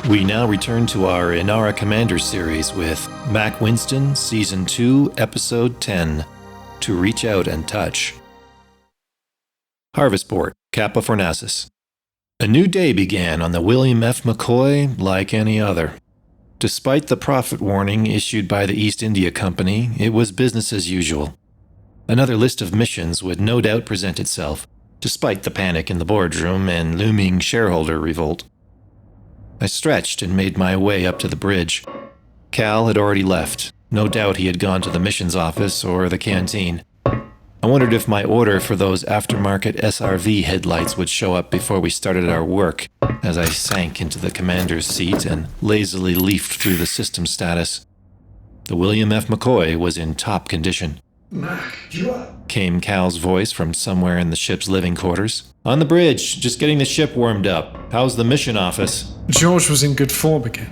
We now return to our Inara Commander series with Mack Winston, Season 2, Episode 10, To Reach Out and Touch. Harvestport, Kappa Fornacis. A new day began on the William F. McCoy like any other. Despite the profit warning issued by the East India Company, it was business as usual. Another list of missions would no doubt present itself, despite the panic in the boardroom and looming shareholder revolt. I stretched and made my way up to the bridge. Cal had already left. No doubt he had gone to the missions office or the canteen. I wondered if my order for those aftermarket SRV headlights would show up before we started our work, as I sank into the commander's seat and lazily leafed through the system status. The William F. McCoy was in top condition. Mack, you up? Came Cal's voice from somewhere in the ship's living quarters. On the bridge, just getting the ship warmed up. How's the mission office? George was in good form again.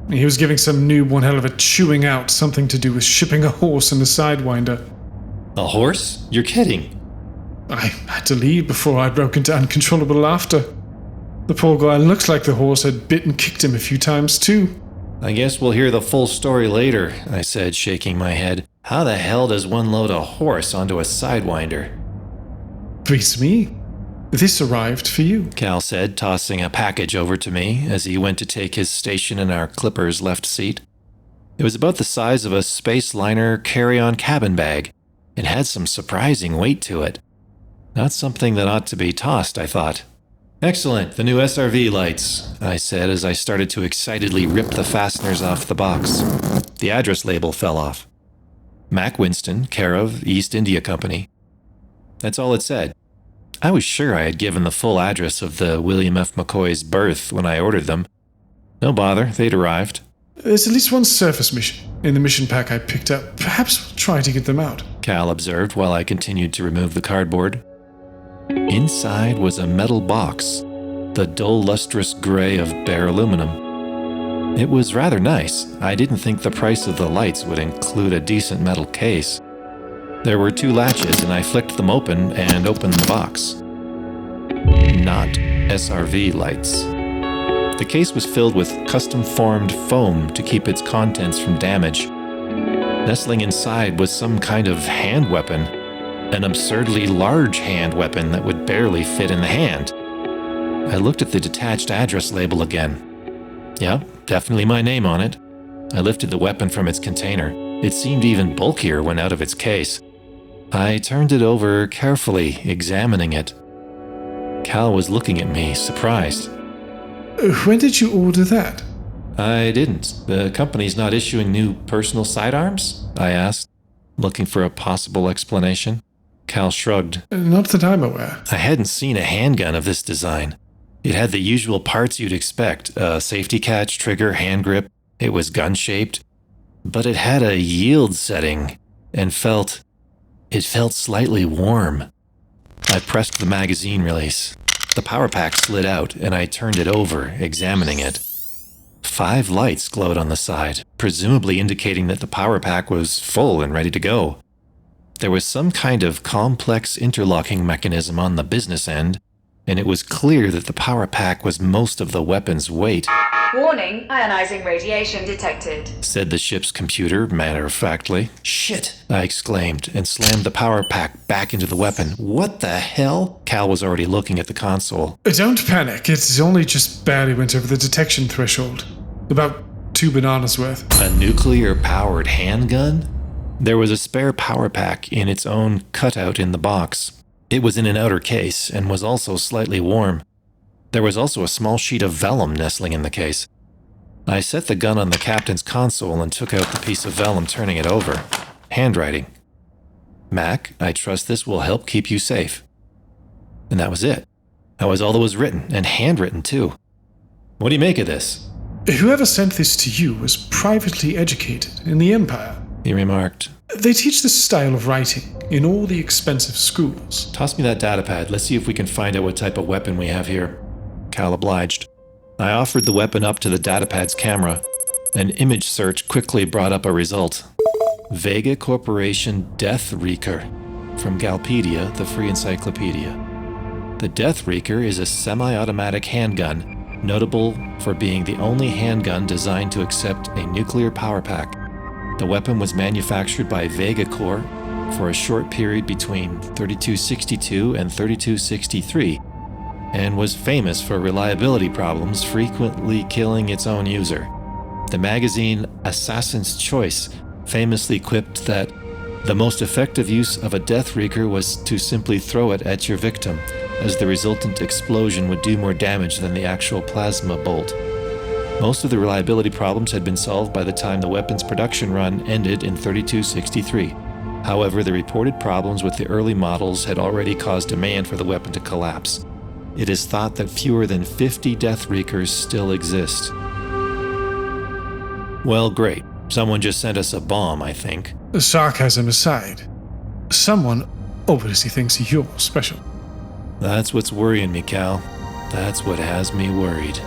He was giving some noob one hell of a chewing out, something to do with shipping a horse and a sidewinder. A horse? You're kidding. I had to leave before I broke into uncontrollable laughter. The poor guy looked like the horse had bit and kicked him a few times too. I guess we'll hear the full story later, I said, shaking my head. How the hell does one load a horse onto a sidewinder? Beats me. This arrived for you, Cal said, tossing a package over to me as he went to take his station in our Clipper's left seat. It was about the size of a space liner carry-on cabin bag. It had some surprising weight to it. Not something that ought to be tossed, I thought. Excellent, the new SRV lights, I said as I started to excitedly rip the fasteners off the box. The address label fell off. Mack Winston, care of East India Company. That's all it said. I was sure I had given the full address of the William F. McCoy's berth when I ordered them. No bother, they'd arrived. There's at least one surface mission in the mission pack I picked up. Perhaps we'll try to get them out, Cal observed while I continued to remove the cardboard. Inside was a metal box, the dull lustrous gray of bare aluminum. It was rather nice. I didn't think the price of the lights would include a decent metal case. There were 2 latches, and I flicked them open and opened the box. Not SRV lights. The case was filled with custom-formed foam to keep its contents from damage. Nestling inside was some kind of hand weapon, an absurdly large hand weapon that would barely fit in the hand. I looked at the detached address label again. Yeah, definitely my name on it. I lifted the weapon from its container. It seemed even bulkier when out of its case. I turned it over carefully, examining it. Cal was looking at me, surprised. When did you order that? I didn't. The company's not issuing new personal sidearms? I asked, looking for a possible explanation. Cal shrugged. Not that I'm aware. I hadn't seen a handgun of this design. It had the usual parts you'd expect, a safety catch, trigger, hand grip. It was gun-shaped. But it had a yield setting, and felt slightly warm. I pressed the magazine release. The power pack slid out, and I turned it over, examining it. 5 lights glowed on the side, presumably indicating that the power pack was full and ready to go. There was some kind of complex interlocking mechanism on the business end, and it was clear that the power pack was most of the weapon's weight. Warning, ionizing radiation detected, said the ship's computer, matter-of-factly. Shit, I exclaimed, and slammed the power pack back into the weapon. What the hell? Cal was already looking at the console. Don't panic, it's only just barely went over the detection threshold. About 2 bananas worth. A nuclear-powered handgun? There was a spare power pack in its own cutout in the box. It was in an outer case, and was also slightly warm. There was also a small sheet of vellum nestling in the case. I set the gun on the captain's console and took out the piece of vellum, turning it over. Handwriting. Mack, I trust this will help keep you safe. And that was it. That was all that was written, and handwritten too. What do you make of this? Whoever sent this to you was privately educated in the Empire, he remarked. They teach this style of writing in all the expensive schools. Toss me that datapad. Let's see if we can find out what type of weapon we have here. Cal obliged. I offered the weapon up to the datapad's camera. An image search quickly brought up a result. Vega Corporation Death Reeker from Galpedia, the free encyclopedia. The Death Reeker is a semi-automatic handgun notable for being the only handgun designed to accept a nuclear power pack. The weapon was manufactured by Vega Corps for a short period between 3262 and 3263, and was famous for reliability problems, frequently killing its own user. The magazine Assassin's Choice famously quipped that the most effective use of a Death Reeker was to simply throw it at your victim, as the resultant explosion would do more damage than the actual plasma bolt. Most of the reliability problems had been solved by the time the weapon's production run ended in 3263. However, the reported problems with the early models had already caused demand for the weapon to collapse. It is thought that fewer than 50 Death Reekers still exist. Well, great. Someone just sent us a bomb, I think. Sarcasm aside, someone obviously thinks you're special. That's what's worrying me, Cal. That's what has me worried.